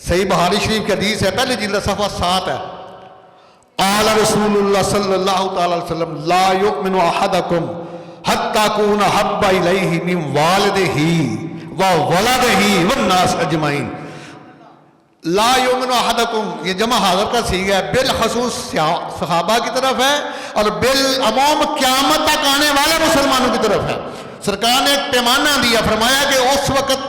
صحیح بخاری شریف کی حدیث ہے، پہلی جلد صفحہ 7 ہے۔ قال رسول اللہ صلی اللہ تعالی علیہ وسلم لا یؤمن احدکم حتی اکون احب الیہ من والدہ وولدہ والناس اجمعین۔ لا یؤمن احدکم یہ جمع حاضر کا صیغہ ہے، بالخصوص صحابہ کی طرف ہے اور بالعموم قیامت تک آنے والے مسلمانوں کی طرف ہے۔ سرکار نے ایک پیمانہ دیا، فرمایا کہ اس وقت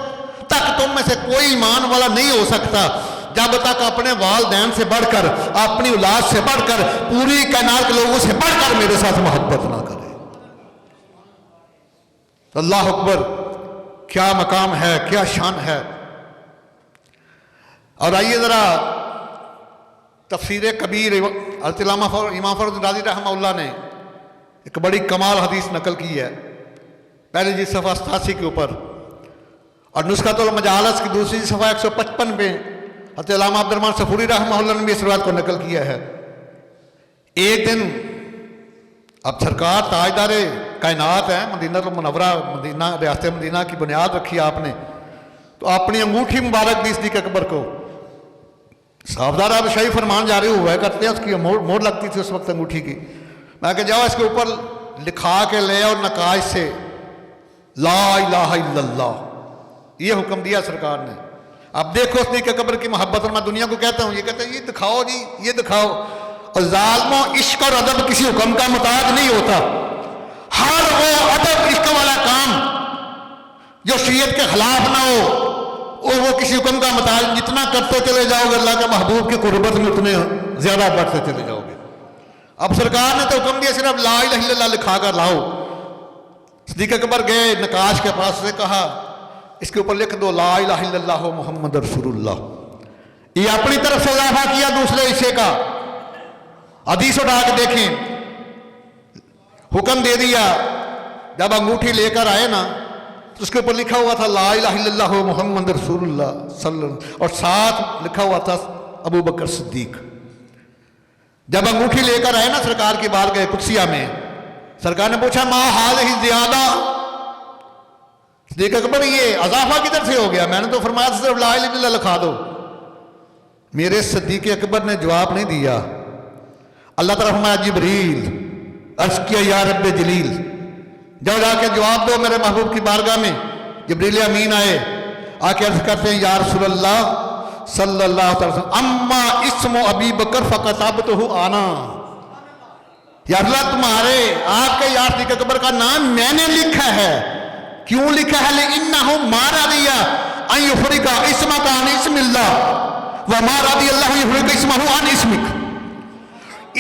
تک تم میں سے کوئی ایمان والا نہیں ہو سکتا جب تک اپنے والدین سے بڑھ کر، اپنی اولاد سے بڑھ کر، پوری کائنات کے لوگوں سے بڑھ کر میرے ساتھ محبت نہ کرے۔ اللہ اکبر، کیا مقام ہے، کیا شان ہے۔ اور آئیے ذرا تفسیر کبیر حضرت امام فخر رازی رحمہ اللہ نے ایک بڑی کمال حدیث نقل کی ہے، پہلی جلد صفحہ 87 کے اوپر، اور نسخۃ المجالس کی دوسری صفحہ 155 میں حضرت علامہ عبد الرحمن صفوری رحمہ اللہ نے بھی اس روایت کو نقل کیا ہے۔ ایک دن اب سرکار تاجدار کائنات ہیں، مدینہ المنورہ، مدینہ ریاست مدینہ کی بنیاد رکھی آپ نے، تو اپنی انگوٹھی مبارک دی صدیق اکبر کو، صاحبزادہ اب شاہی فرمان جاری ہوا ہے کرتے ہیں، اس کی مہر لگتی تھی اس وقت انگوٹھی کی، میں کہ جاؤ اس کے اوپر لکھا کے لے اور نقاش سے لا الہ الا اللہ، یہ حکم دیا سرکار نے۔ اب دیکھو صدیق اکبر کی محبت، اور میں دنیا کو کہتا ہوں، یہ کہتے ہیں یہ دکھاؤ جی، یہ دکھاؤ، اور ظالموں عشق اور ادب کسی حکم کا محتاج نہیں ہوتا۔ ہر وہ ادب عشق والا کام جو شریعت کے خلاف نہ ہو، اور وہ کسی حکم کا محتاج، جتنا کرتے چلے جاؤ گے اللہ کے محبوب کی قربت میں اتنے زیادہ بڑھتے چلے جاؤ گے۔ اب سرکار نے تو حکم دیا صرف لا الہ الا اللہ لکھا کر لاؤ۔ صدیق اکبر گئے نقاش کے پاس سے کہا اس کے اوپر لکھ دو لا الہ الا اللہ محمد رسول اللہ۔ یہ اپنی طرف سے اضافہ کیا دوسرے حصے کا، حدیث اٹھا کے دیکھیں، حکم دے دیا۔ جب انگوٹھی لے کر آئے نا تو اس کے اوپر لکھا ہوا تھا لا الہ الا اللہ محمد رسول اللہ صلی اللہ علیہ وسلم، اور ساتھ لکھا ہوا تھا ابو بکر صدیق۔ جب انگوٹھی لے کر آئے نا سرکار کی بارگاہ قدسیہ میں، سرکار نے پوچھا ما ھذہ زیادہ، صدیق اکبر یہ اضافہ کدھر سے ہو گیا؟ میں نے تو فرمایا صرف لا الہ الا اللہ لکھا دو۔ میرے صدیق اکبر نے جواب نہیں دیا۔ اللہ تعالیٰ فرمایا جبریل، عرض کیا یا رب جلیل، جاؤ جا کے جواب دو میرے محبوب کی بارگاہ میں۔ جبریل امین آئے، آ کے عرض کرتے ہیں یا رسول اللہ صلی اللہ علیہ وسلم اما اسم ابی بکر فکتبتہ انا، یا اللہ تمہارے آپ کے یا صدیق اکبر کا نام میں نے لکھا ہے۔ کیوں لکھا ہے؟ لِإِنَّهُ مَا رَضِيَ أَن يُفْرِقَ اسْمَكَ عَنِ اسْمِ اللَّهِ وَمَا رَضِيَ اللَّهُ أَن يُفْرِقَ اسْمَهُ عَنِ اسْمِكَ،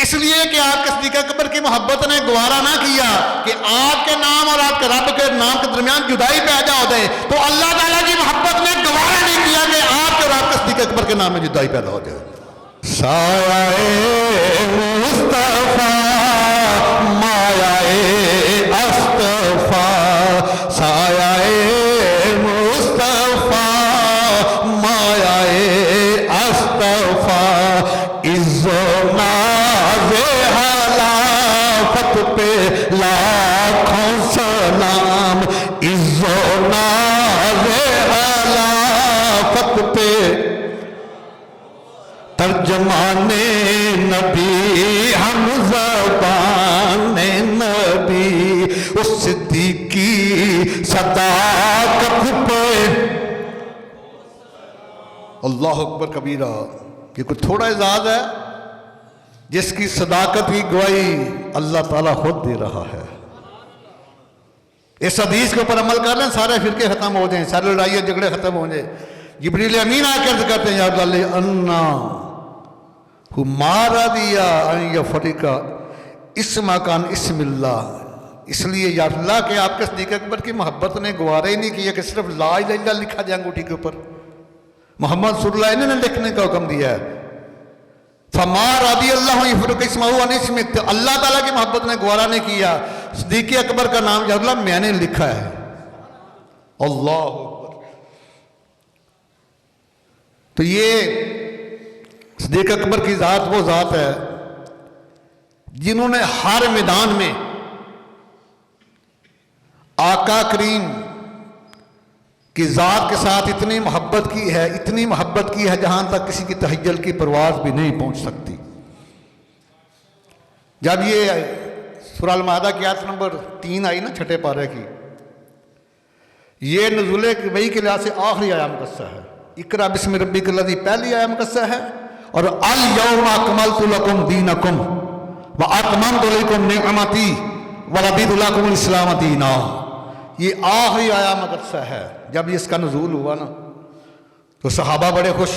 اس لیے کہ آپ کے صدیق اکبر کی محبت نے گوارا نہ کیا کہ آپ کے نام اور آپ کے رب کے نام کے درمیان جدائی پیدا ہو جائے، تو اللہ تعالیٰ کی محبت نے گوارا نہیں کیا کہ آپ کے اور آپ کے صدیق اکبر کے نام میں جدائی پیدا ہو جائے۔ سایہ مصطفیٰ مایہ اصطفیٰ، سایہ مصطفیٰ مایہ اصطفیٰ، عز و ناز حلافت پہ لاکھوں سلام، عز و ناز حلافت پہ ترجمان نبی ہم زبان نبی، اس صدیق کی صداقت پہ۔ اللہ اکبر کبیرہ، یہ کوئی تھوڑا اعزاز ہے؟ جس کی صداقت کی گواہی اللہ تعالیٰ خود دے رہا ہے۔ اس حدیث کے اوپر عمل کر لیں، سارے فرقے ختم ہو جائیں، سارے لڑائیاں جھگڑے ختم ہو جائیں۔ جبریل امین آ کے عرض کرتے ہیں یا اللہ انا مارا دیا یا فریقہ اسم کان اسم اللہ، اس لیے یا اللہ کہ آپ کے صدیق اکبر کی محبت نے گوارا ہی نہیں کیا کہ صرف لا الہ الا اللہ لکھا جائے انگوٹھی کے اوپر، محمد صلی اللہ علیہ وسلم نے لکھنے کا حکم دیا ہے۔ فما رضی اللہ یفرق اسمہ عن اسمک، اللہ تعالیٰ کی محبت نے گوارا نہیں کیا صدیق اکبر کا نام یا اللہ میں نے لکھا ہے۔ اللہ اکبر۔ تو یہ صدیق اکبر کی ذات وہ ذات ہے جنہوں نے ہر میدان میں آقا کریم کہ ذات کے ساتھ اتنی محبت کی ہے، اتنی محبت کی ہے جہاں تک کسی کی تحیل کی پرواز بھی نہیں پہنچ سکتی۔ جب یہ سورہ المائدہ کی آیت نمبر 3 آئی نا چھٹے پارے کی، یہ نزول وحی کے لحاظ سے آخری آیہ مقصہ ہے۔ اقرا بسم ربک الذی پہلی آیہ مقصہ ہے، اور الیوم اکملت لکم دینکم واتممت علیکم نعمتی ورضیت لکم الاسلام دینا، یہ آخری آیہ مقصہ ہے۔ جب اس کا نزول ہوا نا تو صحابہ بڑے خوش،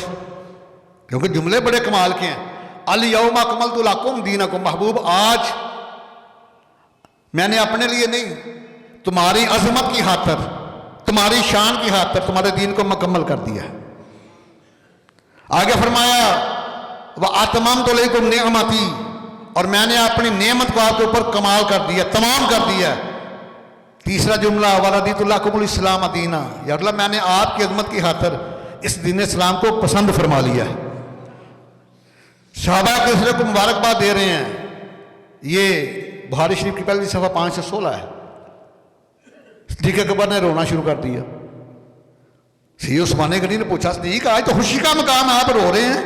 کیونکہ جملے بڑے کمال کے ہیں۔ الیوم اکملت لکم دینکم، محبوب آج میں نے اپنے لیے نہیں، تمہاری عظمت کی خاطر، تمہاری شان کی خاطر تمہارے دین کو مکمل کر دیا ہے۔ آگے فرمایا وَأَتْمَمْتُ عَلَيْكُمْ نِعْمَتِي، اور میں نے اپنی نعمت کو آپ کے اوپر کمال کر دیا، تمام کر دیا۔ تیسرا جملہ وَرَضِيتُ لَكُمُ الْإِسْلَامَ دِينًا، یا اللہ میں نے آپ کی عظمت کی خاطر اس دین اسلام کو پسند فرما لیا ہے۔ صحابہ کے سلسلے کو مبارکباد دے رہے ہیں۔ یہ بخاری شریف کی پہلی صفحہ 516 ہے۔ صدیق اکبر نے رونا شروع کر دیا۔ سید عثمان غنی نے پوچھا صدیق آج تو خوشی کا مقام آپ رو رہے ہیں؟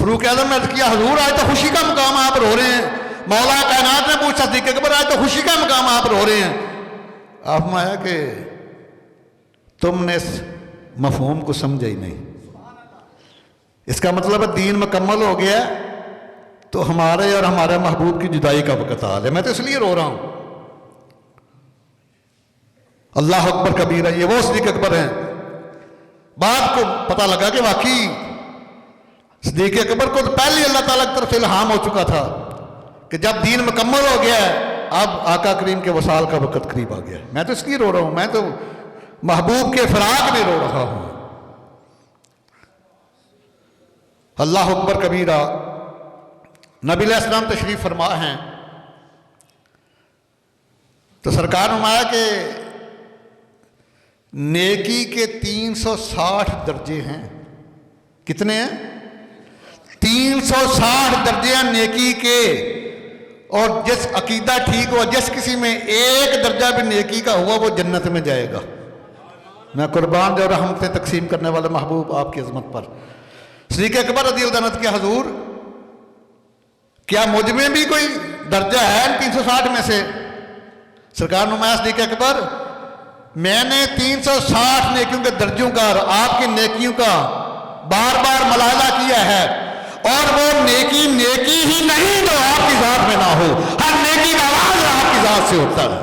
فاروق اعظم نے عرض کیا حضور آج تو خوشی کا مقام آپ رو رہے ہیں۔ مولا کائنات نے پوچھا صدیق اکبر آج تو خوشی کا مقام آپ رو رہے ہیں؟ آپ فرمایا کہ تم نے اس مفہوم کو سمجھا ہی نہیں۔ اس کا مطلب ہے دین مکمل ہو گیا تو ہمارے اور ہمارے محبوب کی جدائی کا وقت آ گیا، میں تو اس لیے رو رہا ہوں۔ اللہ اکبر کبیرہ، یہ وہ صدیق اکبر ہیں۔ بعد کو پتہ لگا کہ واقعی صدیق اکبر کو پہلے اللہ تعالیٰ کی طرف سے الہام ہو چکا تھا کہ جب دین مکمل ہو گیا ہے اب آقا کریم کے وصال کا وقت قریب آ گیا ہے۔ میں تو اس لیے رو رہا ہوں، میں تو محبوب کے فراق میں رو رہا ہوں۔ اللہ اکبر کبیرہ۔ نبی علیہ السلام تشریف فرما ہیں تو سرکار نے فرمایا کہ نیکی کے 360 درجے ہیں۔ کتنے ہیں؟ 360 درجے ہیں نیکی کے، اور جس عقیدہ ٹھیک ہوا، جس کسی میں ایک درجہ بھی نیکی کا ہوا وہ جنت میں جائے گا۔ میں قربان جو رحمتیں تقسیم کرنے والے محبوب آپ کی عظمت پر۔ صدیق اکبر رضی اللہ عنہ کے حضور کیا مجھ میں بھی کوئی درجہ ہے 360 میں سے؟ سرکار نمایا صدیق اکبر میں نے 360 نیکیوں کے درجوں کا اور آپ کی نیکیوں کا بار بار ملاحظہ کیا ہے، اور وہ نیکی نیکی ہی نہیں جو آپ کی ذات میں نہ ہو، ہر نیکی کا آغاز آپ کی ذات سے ہوتا ہے۔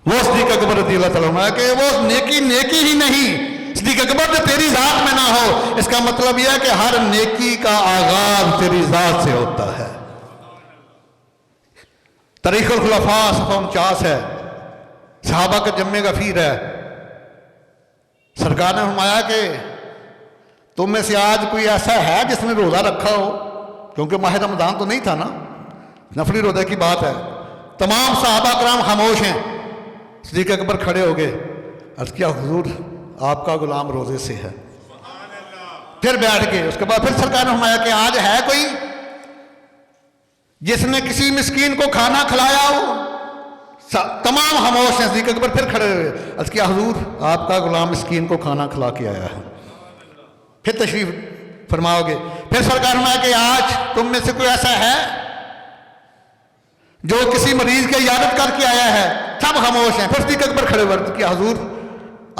وہ صدیق اکبر رضی اللہ تعالیٰ عنہ کہ وہ نیکی نیکی ہی نہیں، صدیق اکبر جو تیری ذات میں نہ ہو، اس کا مطلب یہ ہے کہ ہر نیکی کا آغاز تیری ذات سے ہوتا ہے۔ تاریخ الخلفاء صفحہ 49 ہے، صحابہ کا جمع غفیر ہے۔ سرکار نے فرمایا کہ تم میں سے آج کوئی ایسا ہے جس نے روزہ رکھا ہو، کیونکہ ماہ رمضان تو نہیں تھا نا، نفلی روزے کی بات ہے۔ تمام صحابہ کرام خاموش ہیں۔ صدیق اکبر کھڑے ہو گئے، عرض کیا حضور آپ کا غلام روزے سے ہے۔ پھر بیٹھ گئے۔ اس کے بعد پھر سرکار نے فرمایا کہ آج ہے کوئی جس نے کسی مسکین کو کھانا کھلایا ہو؟ تمام خاموش ہیں۔ صدیق اکبر پھر کھڑے ہوئے، عرض کیا حضور آپ کا غلام مسکین کو کھانا کھلا کے آیا ہے۔ پھر تشریف فرماؤ گے۔ پھر سرکار فرمایا کہ آج تم میں سے کوئی ایسا ہے جو کسی مریض کی عیادت کر کے آیا ہے؟ سب خاموش ہیں۔ پھر صدیق اکبر کھڑے ہوئے کہ حضور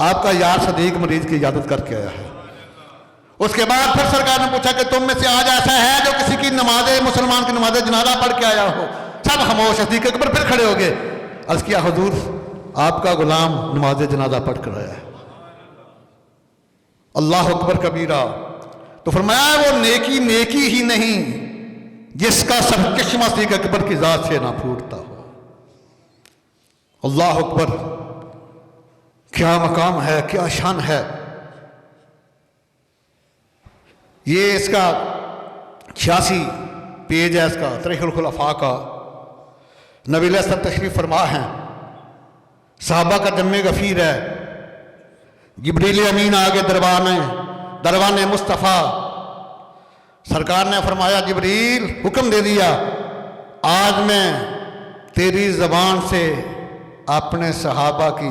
آپ کا یار صدیق مریض کی عیادت کر کے آیا ہے۔ اس کے بعد پھر سرکار نے پوچھا کہ تم میں سے آج ایسا ہے جو کسی کی نماز مسلمان کی نماز جنازہ پڑھ کے آیا ہو؟ سب خاموش ہیں۔ صدیق اکبر پھر کھڑے ہو گئے، عرض کیا حضور آپ کا غلام نماز جنازہ پڑھ کر آیا ہے۔ اللہ اکبر کبیرہ۔ تو فرمایا وہ نیکی نیکی ہی نہیں جس کا سرچشمہ صدیق اکبر کی ذات سے نہ پھوٹتا ہو۔ اللہ اکبر، کیا مقام ہے، کیا شان ہے۔ یہ اس کا 86 پیج ہے، اس کا تاریخ الخلفاء کا۔ نبی علیہ السلام تشریف فرما ہیں، صحابہ کا جمع غفیر ہے۔ جبریل امین آگے دروان مصطفیٰ۔ سرکار نے فرمایا جبریل حکم دے دیا آج میں تیری زبان سے اپنے صحابہ کی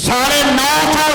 950